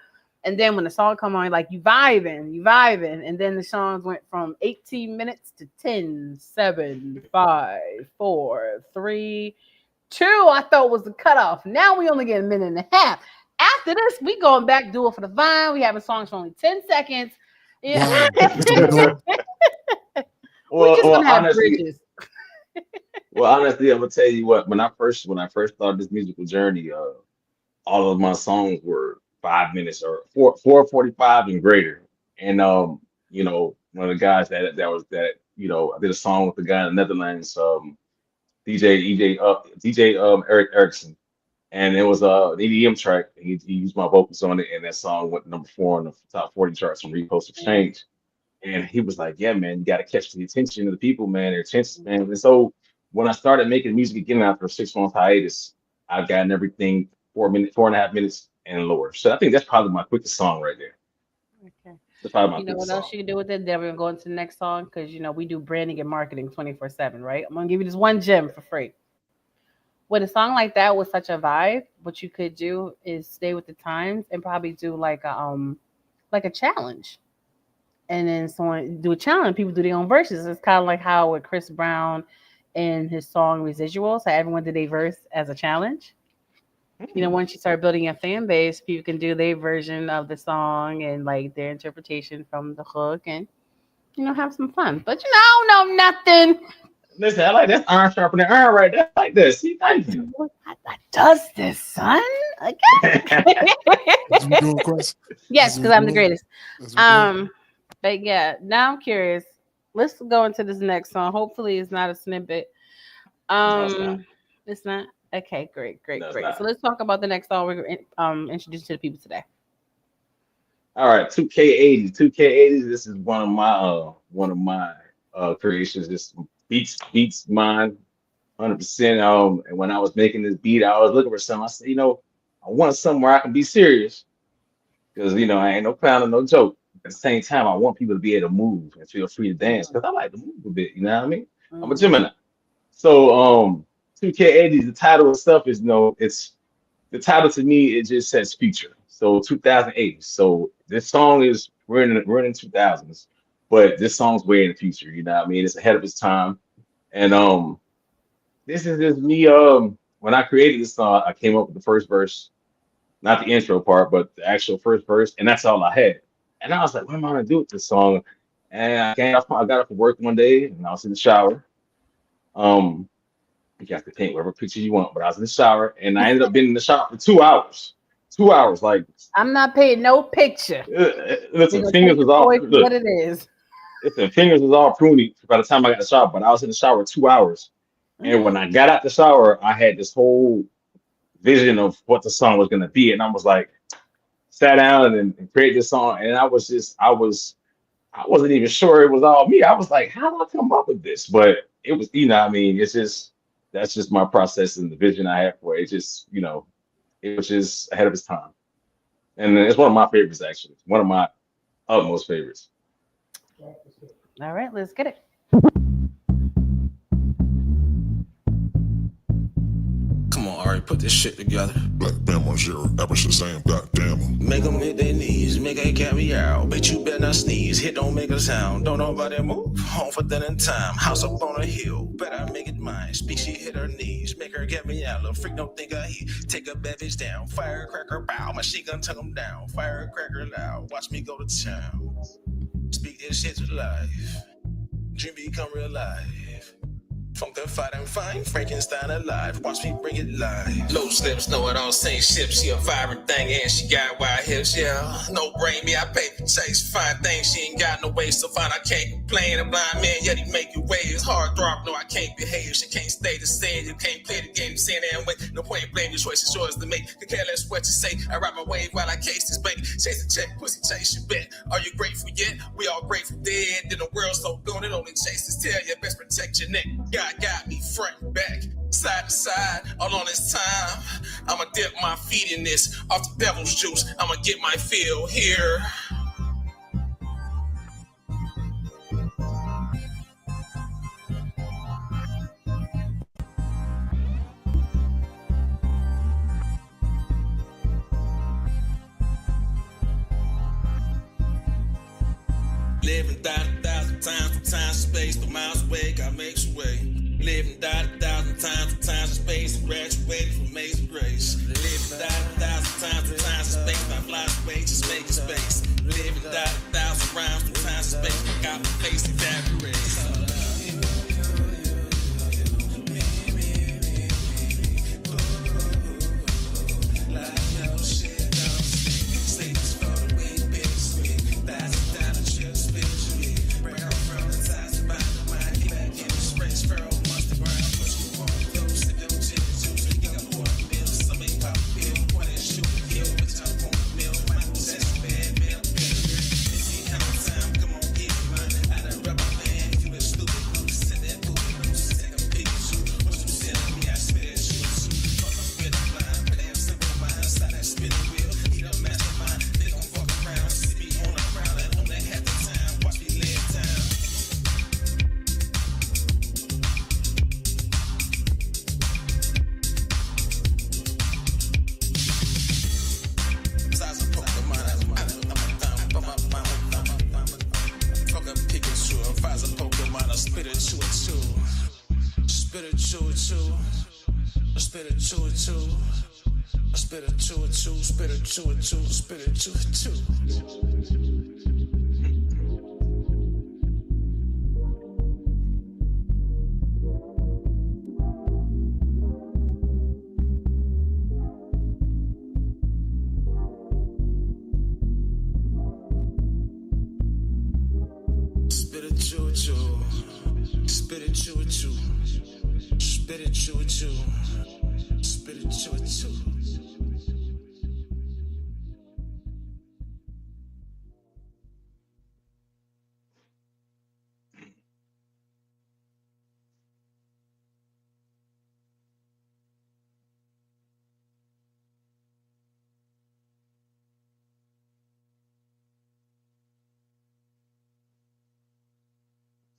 And then when the song come on, like you vibing, and then the songs went from 18 minutes to 10, 7, 5, 4, 3, 2. I thought was the cutoff. Now we only get a minute and a half. After this, we going back do it for the vine. We having songs for only 10 seconds. Yeah. wow, that's what we doing. We well, just well, gonna have honestly, bridges. I'm gonna tell you what. When I first started this musical journey, all of my songs were 5 minutes or 4:45 and greater. And one of the guys I did a song with the guy in the Netherlands, DJ Eric Erickson, and it was an EDM track. He used my vocals on it, and that song went number 4 on the top 40 charts from Repost Exchange. And he was like, "Yeah, man, you got to catch the attention of the people, man, their attention span." And so when I started making music again after a 6 month hiatus, I've gotten everything 4 minutes, 4.5 minutes and lower. So I think that's probably my quickest song right there. Okay. That's probably my You know quickest what else song. you can do with it? Then we're gonna go into the next song because we do branding and marketing 24/7, right? I'm gonna give you this one gem for free. With a song like that with such a vibe, what you could do is stay with the times and probably do like a challenge. And then someone do a challenge, people do their own verses. It's kind of like how with Chris Brown and his song Residuals, how everyone did a verse as a challenge. Hmm. Once you start building a fan base, people can do their version of the song and like their interpretation from the hook and have some fun. But I don't know nothing. Listen, I like that iron sharpening iron right there. I like that. See, thank you. I does this, son. Okay. That's what we doing, Chris. Yes, That's what because we I'm the doing. greatest. That's what we doing. Um, but yeah, now I'm curious. let's go into this next song. Hopefully, it's not a snippet. No, it's not. It's not. Okay, great, great, No, it's great. So not. let's talk about the next song we're introducing to the people today. All right, 2K80s. 2K80s. This is one of my creations. This beats mine 100%. And when I was making this beat, I was looking for something. I said, I want something where I can be serious because I ain't no clown or no joke. At the same time, I want people to be able to move and feel free to dance because I like to move a bit. You know what I mean? I'm a Mm. Gemini. So 2K80s. The title of stuff is it's the title to me. It just says future. So 2008. So this song is we're in 2000s, but this song's way in the future. You know what I mean? It's ahead of its time. And this is just me. When I created this song, I came up with the first verse, not the intro part, but the actual first verse, and that's all I had. And I was like, what am I gonna do with this song? And I got off of work one day, and I was in the shower. Um, you have to paint whatever picture you want, but I was in the shower, and I ended up being in the shower for 2 hours. 2 hours, like I'm not paying no picture. We're listen, gonna fingers take the was all choice for look, what it is. listen, fingers was all pruny by the time I got in the shower. But I was in the shower 2 hours, and when I got out the shower, I had this whole vision of what the song was gonna be, and I was like, sat down and created this song, and I wasn't even sure it was all me. I was like, how did I come up with this? But it was, what I mean, it's just that's just my process and the vision I have for it. It's just, it was just ahead of its time. And it's one of my favorites actually. One of my utmost favorites. All right, let's get it. Come on, Ari, put this shit together. Black Bama, zero, ever Shazam, goddamn. Make them hit their knees, make a carry out. Bitch, you better not sneeze, hit don't make a sound. Don't nobody move, home for dinner time. House up on a hill, better make it mine. Speak, she hit her knees, make her get me out. Little freak don't think I heat, take a bad bitch down. Firecracker bow, machine gun tuck them down. Firecracker loud, watch me go to town. Speak this shit to life, dream become real life. Funk the fight and find Frankenstein alive. Watch me bring it live. Low slips, know it all, same ship. She a vibrant thing and she got wide hips, yeah. No brain, me, I pay for chase. Fine thing, she ain't got no waist, so fine, I can't complain. A blind man, yet he make you waves. Hard drop, no, I can't behave. She can't stay the same. You can't play the game, saying and wait. No point in blame, your choice is yours to make. Could care less what you say. I ride my wave while I case this bank. Chase the check, pussy chase your bet. Are you grateful yet? We all grateful dead. Then the world so gone, it only chases tail. You best protect your neck. God got me front and back, side to side, all on this time. I'ma dip my feet in this, off the devil's juice. I'ma get my feel here. Living died 1,000 times from time and space, the miles away, God makes a way. Living died 1,000 times from time and space, and graduated from amazing grace. Living died 1,000 times from time and space, my flies away, just making space. Living died 1,000 rounds from time and space, got my face evaporates. Spiritual. Spit it, chew it, chew. Spit it, chew it, chew.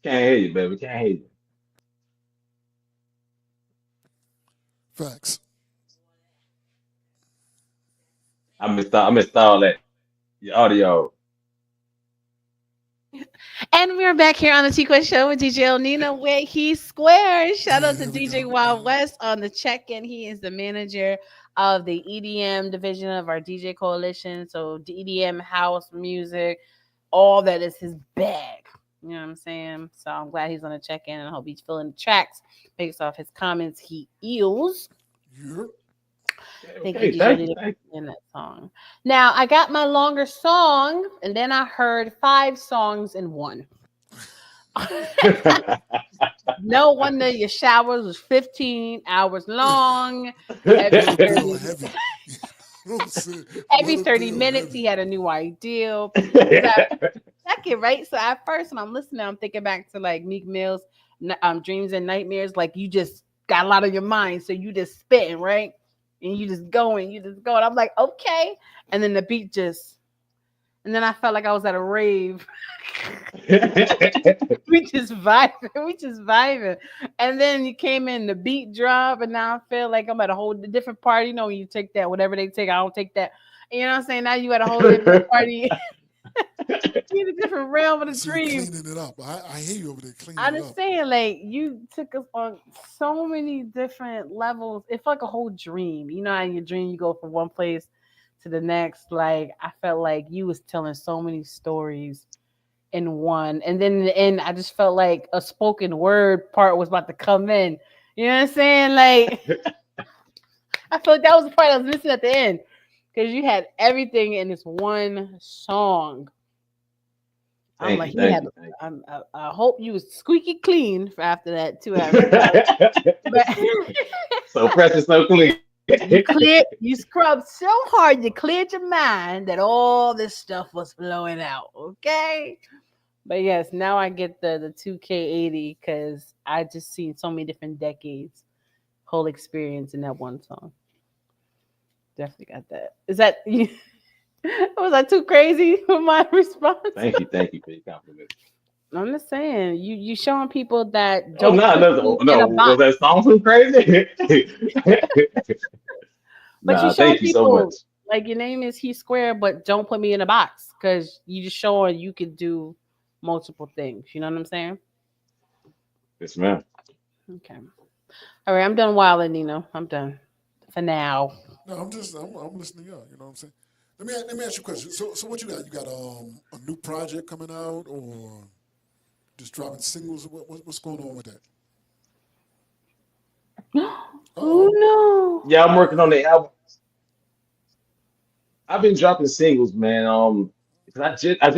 Can't hear you, baby. Can't hear you. Facts. I missed all that. Your audio. And we're back here on the TQuest show with DJ El Nino where he squares. Shout Yeah, out to here we DJ go. Wild West on the check-in. He is the manager of the EDM division of our DJ coalition. So the EDM house music, all that is his bag. You know what I'm saying? So I'm glad he's on the check-in and I hope he's filling the tracks based off his comments he eels. Yeah. Thank you, Okay, DJ, thank you, for thank in that song. Now I got my longer song, and then I heard 5 songs in one. you. No wonder your showers was 15 hours long. Every Little Bill 30, heavy. You know what I'm saying? every Little 30 Bill minutes, he heavy. had a new idea. 'Cause I check it, right? So at first, when I'm listening, I'm thinking back to like Meek Mill's Dreams and Nightmares. Like you just got a lot on your mind. So you just spitting, right? And you just going, you just going. I'm like, okay. And then the beat just, and then I felt like I was at a rave. We just vibing, we just vibing. And then you came in, the beat drop, and now I feel like I'm at a whole different party. You know, when you take that, whatever they take, I don't take that. You know what I'm saying? Now you at a whole different party. You in a different realm of the So you dream. cleaning it up. I hear you over there cleaning I'm it just up. saying, like, you took us on so many different levels. It's like a whole dream. You know, how in your dream you go from one place to the next. Like, I felt like you was telling so many stories in one. And then in the end, I just felt like a spoken word part was about to come in. You know what I'm saying? Like, I felt like that was the part I was missing at the end. Because you had everything in this one song. I'm Thank like, you, he thank had. you, thank I hope you was squeaky clean for after that 2 hours. But you. So precious, so clean. you scrubbed so hard, you cleared your mind that all this stuff was flowing out. Okay. But yes, now I get the 2K80 because I just seen so many different decades, whole experience in that one song. Definitely got that. Is that you? Was I too crazy with my response? Thank you for your compliment. I'm just saying, you showing people that Oh don't no, put no, you in no! a Was box, that song too crazy? but you Nah, showing thank you so people much. like your name is He Square, but don't put me in a box because you just showing you could do multiple things. You know what I'm saying? Yes, ma'am. Okay. All right, I'm done wilding, Nino. I'm done for now. No, I'm listening up. You know what I'm saying? Let me ask you a question. So what you got? You got a new project coming out, or just dropping singles? What's going on with that? Uh Oh oh. no. Yeah, I'm working on the album. I've been dropping singles, man. 'Cause I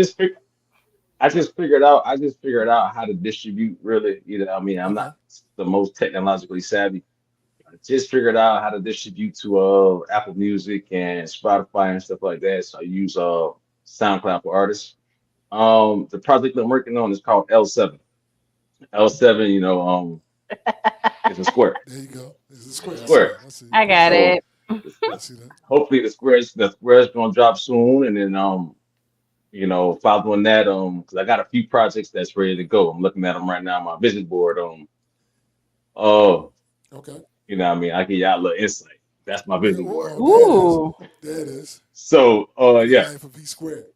just figured out how to distribute really. You know, I mean, I'm Okay. not the most technologically savvy. I just figured out how to distribute to Apple Music and Spotify and stuff like that. So I use SoundCloud for artists. The project I'm working on is called L7. L7, is a square. There you go. It's a square. I see Square. that. I see. I got Appreciate it. So it. I see that. hopefully the square's gonna drop soon, and then following that, because I got a few projects that's ready to go. I'm looking at them right now on my vision board. Oh, Okay. what I mean, I give y'all a little insight. That's my Yeah. vision board. There it is. Ooh. There it is. So, The yeah, life of E squared.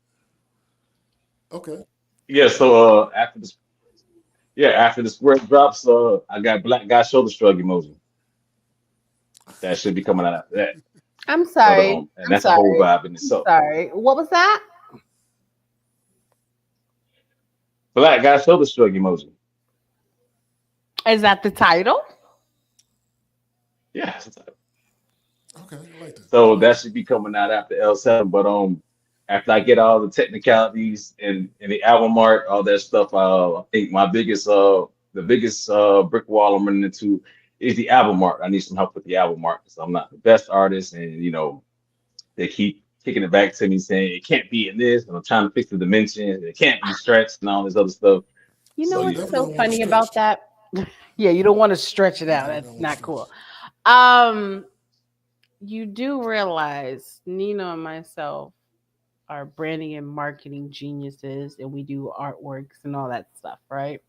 Okay. yeah. So, after the square drops, I got Black Guy Shoulder Shrug emoji. That should be coming out after that. I'm But sorry. and I'm that's a whole sorry. vibe in I'm itself. sorry. What was that? Black Guy Shoulder Shrug emoji. Is that the title? Yeah. Okay. I like that. I So like that that. should be coming out after L7. But after I get all the technicalities and the album art, all that stuff, I think the biggest brick wall I'm running into is the album art. I need some help with the album art because I'm not the best artist, and they keep kicking it back to me saying it can't be in this, and I'm trying to fix the dimensions. It can't be stretched and all this other stuff. You Yeah, know So you what's yeah, definitely so don't want it funny about stretched. that? Yeah, you don't want to stretch it You out. definitely That's don't want it not cool. stretched. Um, you do realize Nino and myself are branding and marketing geniuses, and we do artworks and all that stuff, right?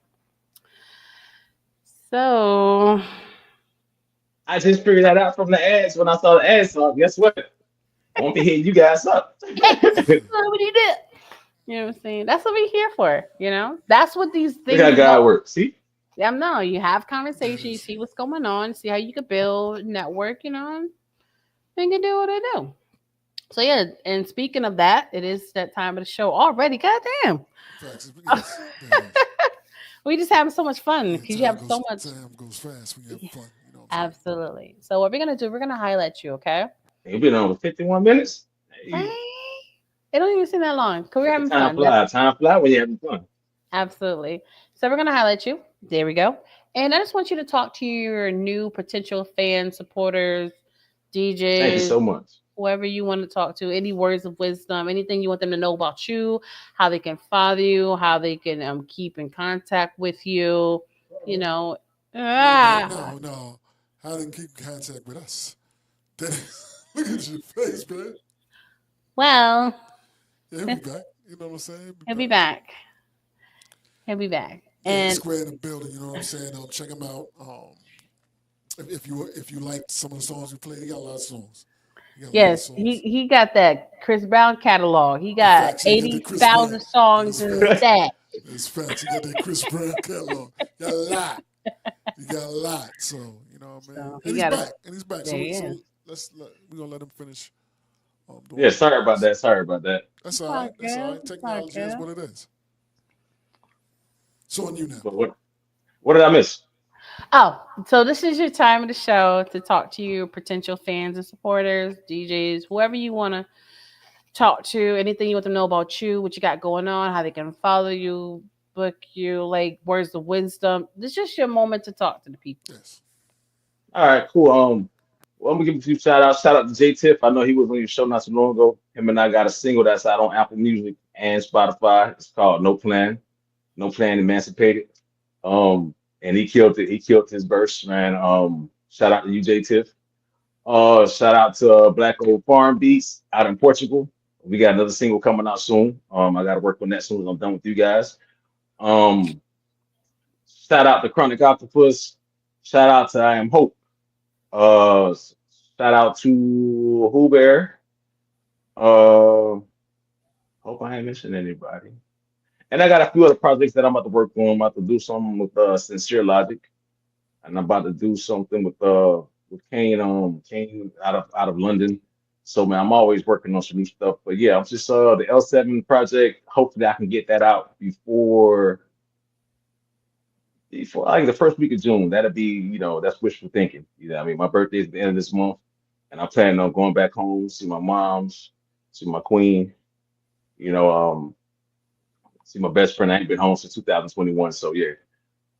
So I just figured that out from the ads when I saw the ads. So guess what? I won't be hitting you guys up. that's what we did. You know what I'm saying? That's what we're here for. That's what these Look things how about. God works. See, Yeah, no, you have There it conversation, you is. see what's going on, see how you could build network, and they can do what they do. So yeah, and speaking of that, it is that time of the show already. God damn. Facts. Yes, there it is. We just having so much fun Yeah, because you have so much. time goes fast when you have fun. You know what I'm saying? Absolutely. So what we're gonna do, we're gonna highlight you, okay? you've been on for 51 minutes. Hey, Hey, it don't even seem that long because we're look at having time fun. fly. Time fly when you're having fun. Absolutely. So we're gonna highlight you. There we go. And I just want you to talk to your new potential fans, supporters, Thank you DJs, so much. whoever you want to talk to, any words of wisdom, anything you want them to know about you, how they can follow you, how they can keep in contact with you, you know. Wait a minute. Ah, No. How they can keep in contact with us? Look at your face, man. well, Yeah, he'll be back. You know what I'm saying? He'll be he'll be back. back. He'll be back. Yeah, he's And square in the building. You know what I'm saying? Check him out. If you like some of the songs we played, he got a lot of songs. He got a lot of yes, he songs. he got that Chris Brown catalog. He In got fact, he got that Chris Brown. 80,000 songs That's in the facts. stack. That's facts. He got that Chris Brown catalog. Got a lot. He got a lot. So you know what I mean. So he And he's got a back. And he's back. there he So is. we're gonna let him finish doing Yeah, what he sorry about does. that. Sorry about that. That's It's all all right. That's all good. right. It's all Technology is good. what it is. So on you now. But what did I miss? Oh, so this is your time of the show to talk to your potential fans and supporters, DJs, whoever you want to talk to, anything you want them to know about you, what you got going on, how they can follow you, book you, like words of wisdom. This is just your moment to talk to the people. Yes. All right, cool. Well, I'm gonna give a few shout outs. Shout out to J Tiff. I know he was on your show not so long ago. Him and I got a single that's out on Apple Music and Spotify. It's called No Plan. No Plan Emancipated. And he killed it. He killed his verse, man. Shout out to you, J Tiff. Shout out to Black Old Farm Beats out in Portugal. We got another single coming out soon. I got to work on that soon as I'm done with you guys. Um, Shout out to Chronic Octopus. Shout out to I Am Hope. Uh, Shout out to Who Bear. Hope I ain't missing anybody. And I got a few other projects that I'm about to work on. I'm about to do something with Sincere Logic, and I'm about to do something with Kane Kane out of London. So man, I'm always working on some new stuff. But yeah, I'm just the L7 project. Hopefully I can get that out before like the first week of June. That'll be, that's wishful thinking. I mean, my birthday is at the end of this month, and I'm planning on going back home, see my moms, see my queen, you know, see my best friend. I ain't been home since 2021. So yeah.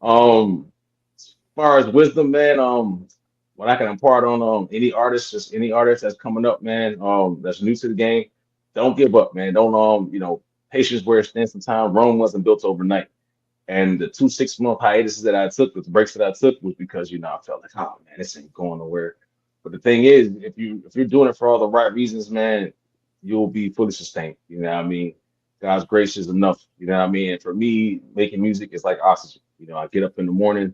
As far as wisdom, man, what I can impart on any artist, just any artist that's coming up, man, that's new to the game, don't give up, man. Don't patience where it stands some time. Rome wasn't built overnight. And the 2 6 month hiatuses that I took, the breaks that I took, was because I felt like, oh man, this ain't going nowhere. But the thing is, if you're doing it for all the right reasons, man, you'll be fully sustained. You know what I mean? God's grace is enough. You know what I mean? And for me, making music is like oxygen. I get up in the morning,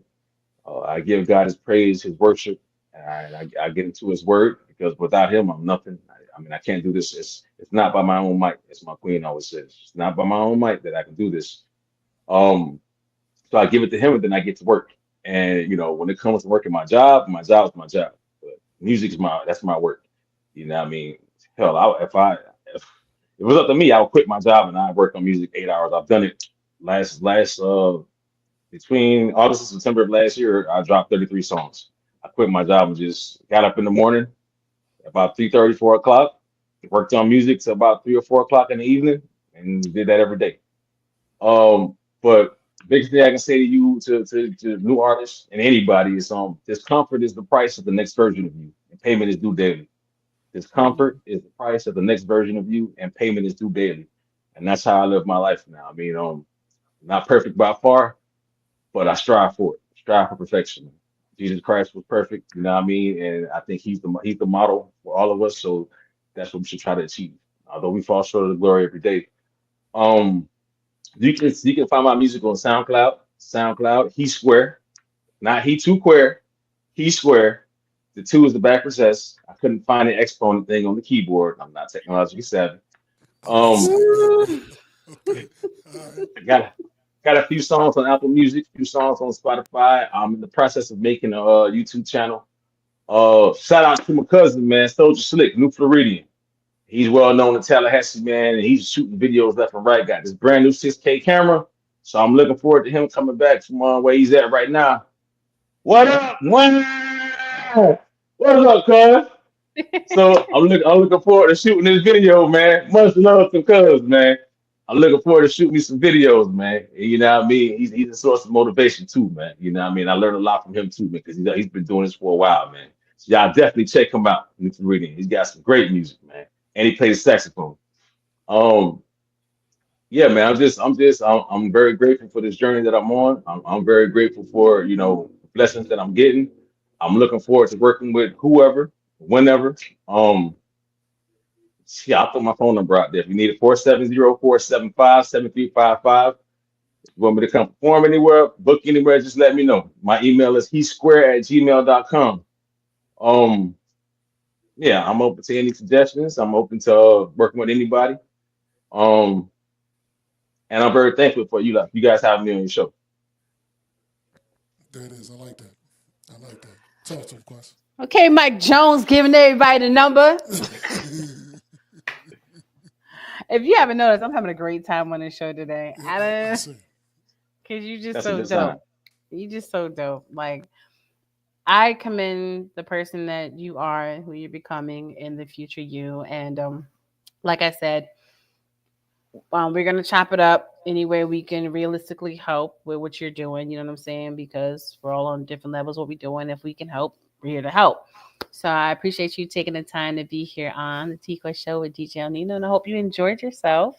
I give God His praise, His worship, and I get into His Word because without Him, I'm nothing. I mean, I can't do this. It's not by my own might, as my queen always says. It's not by my own might that I can do this. Um, so I give it to him, and then I get to work. And when it comes to working my job is my job. But music is that's my work. You know what I mean? Hell, if it was up to me, I would quit my job and I'd work on music 8 hours. I've done it last between August and September of last year. I dropped 33 songs. I quit my job and just got up in the morning about 3:30, 4 o'clock, worked on music till about 3 or 4 o'clock in the evening, and did that every day. But Biggest thing I can say to you, to new artists and anybody is discomfort is the price of the next version of you, and payment is due daily. Discomfort is the price of the next version of you, and payment is due daily. And that's how I live my life now. I mean, not perfect by far, but I strive for it. Strive for perfection. Jesus Christ was perfect, you know what I mean? And I think he's the model for all of us. So that's what we should try to achieve. Although we fall short of the glory every day. Um, you can find my music on SoundCloud. SoundCloud, He Square, not He 2quare, He Square. The two is the backwards S. I couldn't find the exponent thing on the keyboard. I'm not technologically savvy. Oh, that's Um, it. Okay. All right. I got a few songs on Apple Music, a few songs on Spotify. I'm in the process of making a YouTube channel. Shout out to my cousin, man, Soldier Slick, New Floridian. He's well known in Tallahassee, man, and he's shooting videos left and right. Got this brand new 6K camera, so I'm looking forward to him coming back from where he's at right now. What up? Wow! What up, cuz? So I'm looking forward to shooting this video, man. Much love to cuz, man. I'm looking forward to shooting me some videos, man. And you know what I mean? He's a source of motivation too, man. You know what I mean? I learned a lot from him too, man, because he's been doing this for a while, man. So y'all definitely check him out. Reading. He's got some great music, man. And he plays saxophone. Um, yeah, man. I'm very grateful for this journey that I'm on. I'm very grateful for the blessings that I'm getting. I'm looking forward to working with whoever, whenever. Um, yeah, I'll put my phone number out there. If you need it, 470-475-7355. If you want me to come perform anywhere, book anywhere, just let me know. My email is hesquare@gmail.com. Um, yeah, I'm open to any suggestions. I'm open to working with anybody. Um, and I'm very thankful for you guys having me on your show. There it is. I like that. I like that. Talk to him, Quest. Okay, Mike Jones giving everybody the number. If you haven't noticed, I'm having a great time on this show today. Yeah, I see. Because you just That's a so good sign. dope. You just so dope. Like, I commend the person that you are, who you're becoming in the future you. And like I said, we're going to chop it up any way we can realistically help with what you're doing. You know what I'm saying? Because we're all on different levels, what we're doing. If we can help, we're here to help. So I appreciate you taking the time to be here on the TQuest Show with DJ NINO, and I hope you enjoyed yourself.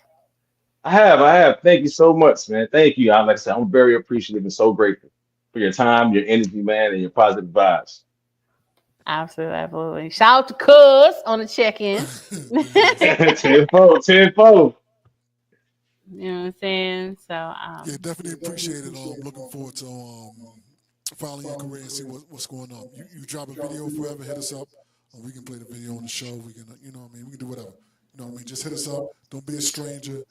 I have. Thank you so much, man. Thank you. Like I said, I'm very appreciative and so grateful for your time, your energy, man, and your positive vibes. Absolutely, absolutely. Shout out to Cuz on the check-in. Tenfold, tenfold. You know what I'm saying? So, Yeah, definitely appreciate it. Looking forward to following your career and see what's going on. You drop a video forever, hit us up. We can play the video on the show. We can, we can do whatever. You know what I mean? Just hit us up. Don't be a stranger.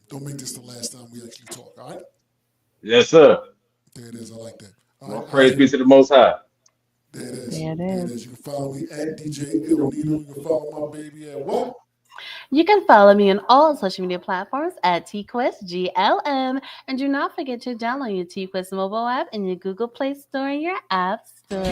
Don't make this the last time we actually talk. All right? Yes, sir. There it is. I like that. All Well, right. praise be to the Most High. There it is. There it There it is. is. You can follow me at DJ El Nino. You can follow my baby at what? you can follow me on all social media platforms at TQuestGLM. And do not forget to download your TQuest mobile app in your Google Play Store and your App Store.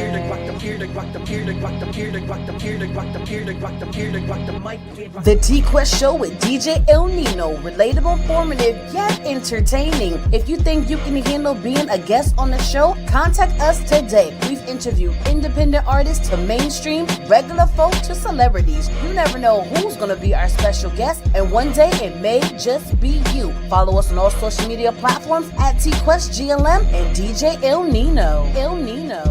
The TQuest Show with DJ El Nino. Relatable, informative, yet entertaining. If you think you can handle being a guest on the show, contact us today. We've interviewed independent artists to mainstream, regular folk to celebrities. You never know who's going to be our special guest, and one day it may just be you. Follow us on all social media platforms at TQuestGLM and DJ El Nino. El Nino.